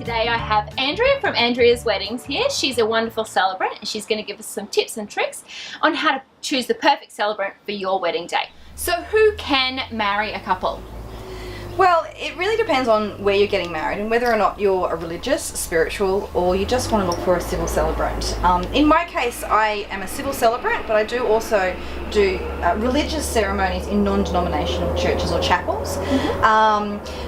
Today I have Andrea from Andrea's Weddings here. She's a wonderful celebrant and she's going to give us some tips and tricks on how to choose the perfect celebrant for your wedding day. So who can marry a couple? Well, it really depends on where you're getting married and whether or not you're a religious, spiritual, or you just want to look for a civil celebrant. In my case, I am a civil celebrant, but I do also do religious ceremonies in non-denominational churches or chapels.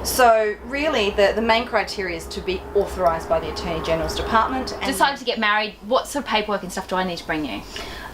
So really, the main criteria is to be authorised by the Attorney General's Department. And Decided to get married, what sort of paperwork and stuff do I need to bring you?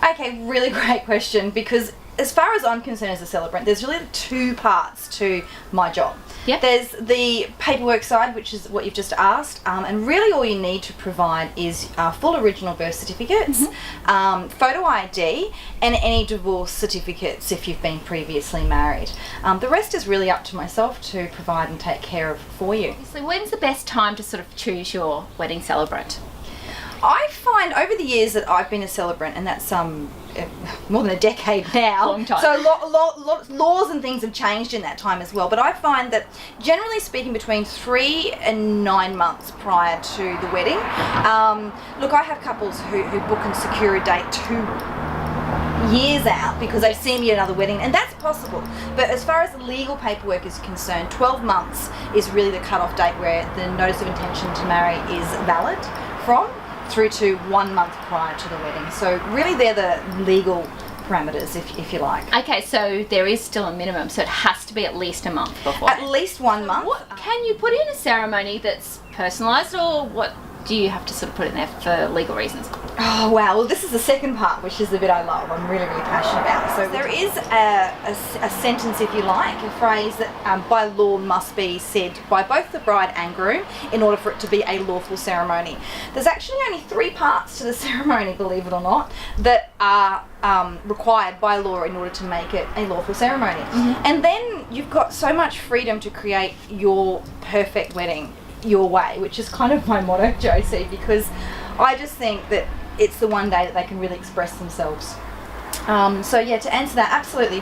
Okay, really great question, because as far as I'm concerned as a celebrant, there's really two parts to my job. Yep. There's the paperwork side, which is what you've just asked, and really all you need to provide is full original birth certificates, photo ID, and any divorce certificates if you've been previously married. The rest is really up to myself to provide and take care of for you. So when's the best time to sort of choose your wedding celebrant? I find over the years that I've been a celebrant, and that's more than a decade now. Long time. So laws and things have changed in that time as well. But I find that generally speaking, between 3 and 9 months prior to the wedding. Look, I have couples who book and secure a date 2 years out because they've seen me at another wedding, and that's possible. But as far as the legal paperwork is concerned, 12 months is really the cut-off date where the notice of intention to marry is valid from, through to 1 month prior to the wedding. So really they're the legal parameters, if you like. Okay, so there is still a minimum, so it has to be at least a month before. At least 1 month. What can you put in a ceremony that's personalised, or what do you have to sort of put in there for legal reasons? Oh wow, well this is the second part, which is the bit I love, I'm really, really passionate about. So there is a sentence, if you like, a phrase that by law must be said by both the bride and groom in order for it to be a lawful ceremony. There's actually only 3 parts to the ceremony, believe it or not, that are required by law in order to make it a lawful ceremony. And then you've got so much freedom to create your perfect wedding your way, which is kind of my motto, Josie, because I just think that it's the one day that they can really express themselves. So yeah, to answer that, absolutely,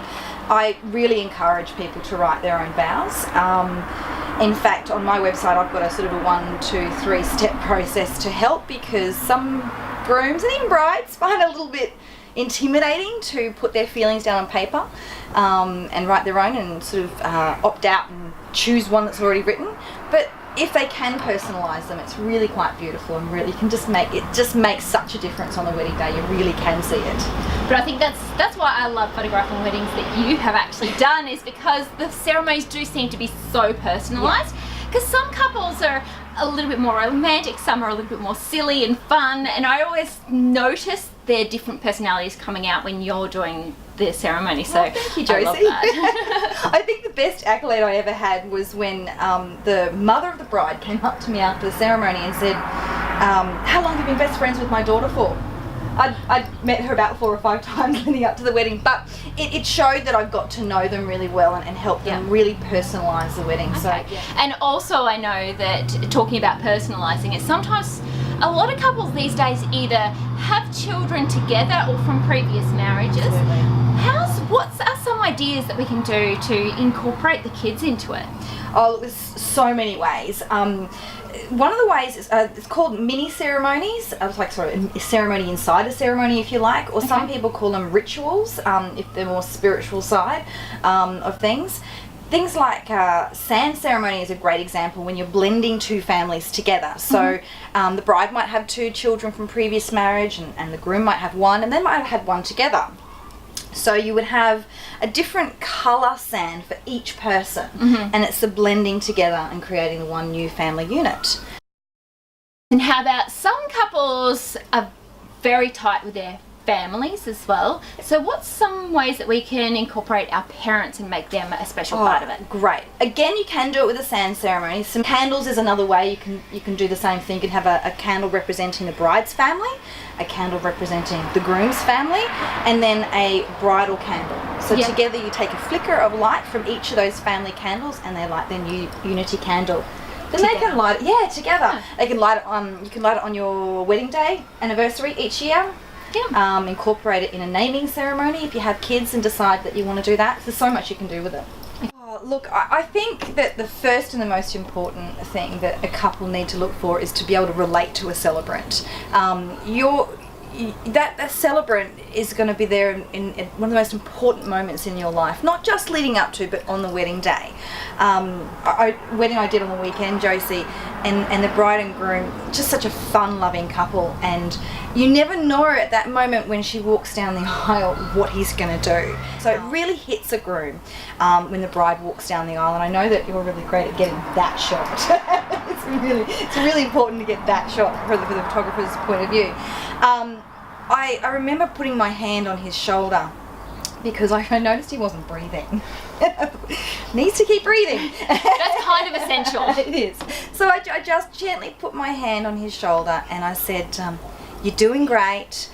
I really encourage people to write their own vows. In fact, on my website I've got a sort of a 1, 2, 3 step process to help, because some grooms and even brides find it a little bit intimidating to put their feelings down on paper and write their own and sort of opt out and choose one that's already written. But if they can personalise them, it's really quite beautiful, and really can just makes such a difference on the wedding day. You really can see it. But I think that's why I love photographing weddings that you have actually done, is because the ceremonies do seem to be so personalised. Because some couples are a little bit more romantic, some are a little bit more silly and fun, and I always notice their different personalities coming out when you're doing the ceremony. So thank you, Josie. I love that. I think the best accolade I ever had was when the mother of the bride came up to me after the ceremony and said, how long have you been best friends with my daughter for? I'd met her about 4 or 5 times leading up to the wedding, but it showed that I've got to know them really well and help them really personalise the wedding. Okay. So, and also I know that, talking about personalising it, sometimes a lot of couples these days either have children together or from previous marriages. What are some ideas that we can do to incorporate the kids into it? Oh, there's so many ways. One of the ways is it's called mini ceremonies. It's like sort of a ceremony inside a ceremony, if you like, or some people call them rituals, if they're more spiritual side of things. Things like sand ceremony is a great example when you're blending 2 families together. So the bride might have 2 children from previous marriage, and the groom might have 1, and they might have had 1 together. So you would have a different colour sand for each person, and it's the blending together and creating the one new family unit. And how about some couples are very tight with their families as well? So what's some ways that we can incorporate our parents and make them a special part of it? Great. Again, you can do it with a sand ceremony. Some candles is another way you can do the same thing. You can have a candle representing the bride's family, a candle representing the groom's family, and then a bridal candle. So together you take a flicker of light from each of those family candles, and they light their new unity candle. Then they can light it, together. They can light it on. You can light it on your wedding day, anniversary each year. Incorporate it in a naming ceremony if you have kids and decide that you want to do that. There's so much you can do with it. Oh, look, I think that the first and the most important thing that a couple need to look for is to be able to relate to a celebrant. That celebrant is going to be there in one of the most important moments in your life, not just leading up to, but on the wedding day. Wedding I did on the weekend, Josie, and the bride and groom, just such a fun-loving couple, and you never know at that moment when she walks down the aisle what he's going to do. So it really hits a groom when the bride walks down the aisle, and I know that you're really great at getting that shot. It's really important to get that shot from the photographer's point of view. I remember putting my hand on his shoulder because I noticed he wasn't breathing. Needs to keep breathing. That's kind of essential. It is. So I just gently put my hand on his shoulder and I said, you're doing great.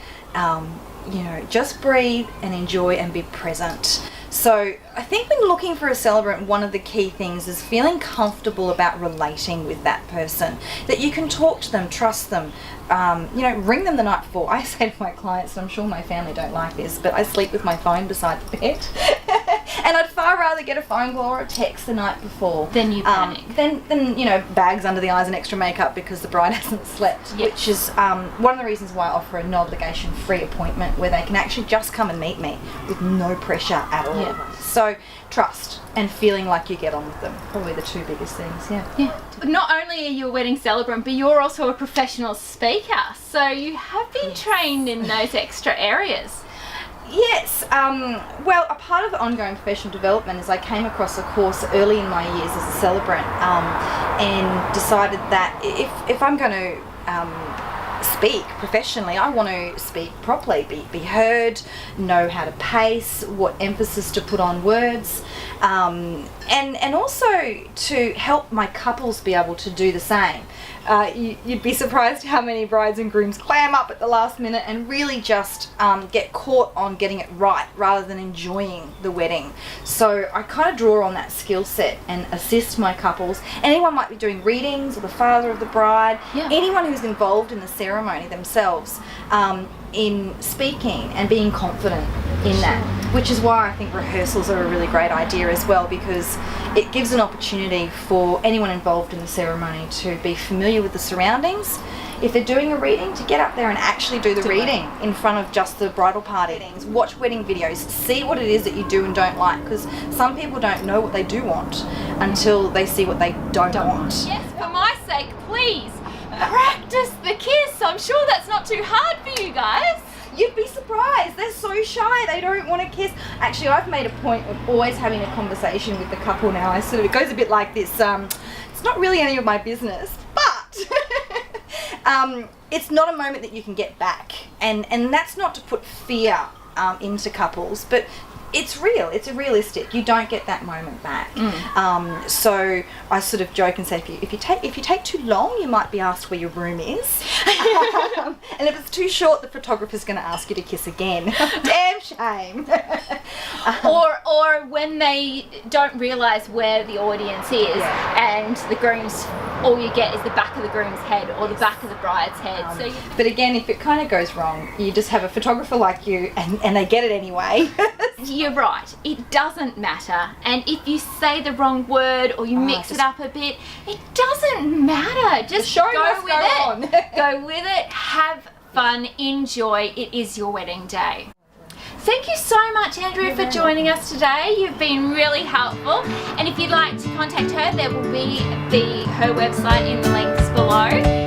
Just breathe and enjoy and be present. So I think when looking for a celebrant, one of the key things is feeling comfortable about relating with that person, that you can talk to them, trust them, ring them the night before. I say to my clients, and I'm sure my family don't like this, but I sleep with my phone beside the bed. And I'd far rather get a phone call or a text the night before then you panic. Then bags under the eyes and extra makeup because the bride hasn't slept. Yep. Which is one of the reasons why I offer a no obligation free appointment where they can actually just come and meet me with no pressure at all. Yep. So trust and feeling like you get on with them, probably the two biggest things. Yeah. Not only are you a wedding celebrant, but you're also a professional speaker, so you have been trained in those extra areas. Yes, well, a part of the ongoing professional development is I came across a course early in my years as a celebrant and decided that if I'm going to speak professionally, I want to speak properly, be heard, know how to pace, what emphasis to put on words, and also to help my couples be able to do the same. You'd be surprised how many brides and grooms clam up at the last minute and really just get caught on getting it right rather than enjoying the wedding. So I kind of draw on that skill set and assist my couples. Anyone might be doing readings, or the father of the bride, anyone who's involved in the ceremony themselves, in speaking and being confident in that, which is why I think rehearsals are a really great idea as well, because it gives an opportunity for anyone involved in the ceremony to be familiar with the surroundings. If they're doing a reading, to get up there and actually do the reading in front of just the bridal party. Watch wedding videos, see what it is that you do and don't like, because some people don't know what they do want until they see what they don't want. Yes, for my sake, please practice the kiss. I'm sure that's not too hard for you guys. You'd be surprised. They're so shy. They don't want to kiss. Actually, I've made a point of always having a conversation with the couple now. It goes a bit like this. It's not really any of my business, but it's not a moment that you can get back. And that's not to put fear into couples, but it's real. It's realistic. You don't get that moment back. So I sort of joke and say, if you take too long, you might be asked where your room is. And if it's too short, the photographer's going to ask you to kiss again. Damn shame. Or when they don't realise where the audience is, and the groom's, all you get is the back of the groom's head or the back of the bride's head. But again, if it kind of goes wrong, you just have a photographer like you, and they get it anyway. You're right, it doesn't matter, and if you say the wrong word or you mix it up a bit, it doesn't matter. Just go with it. Go with it, have fun, enjoy. It is your wedding day. Thank you so much, Andrea, for joining us today. You've been really helpful, and if you'd like to contact her, there will be her website in the links below.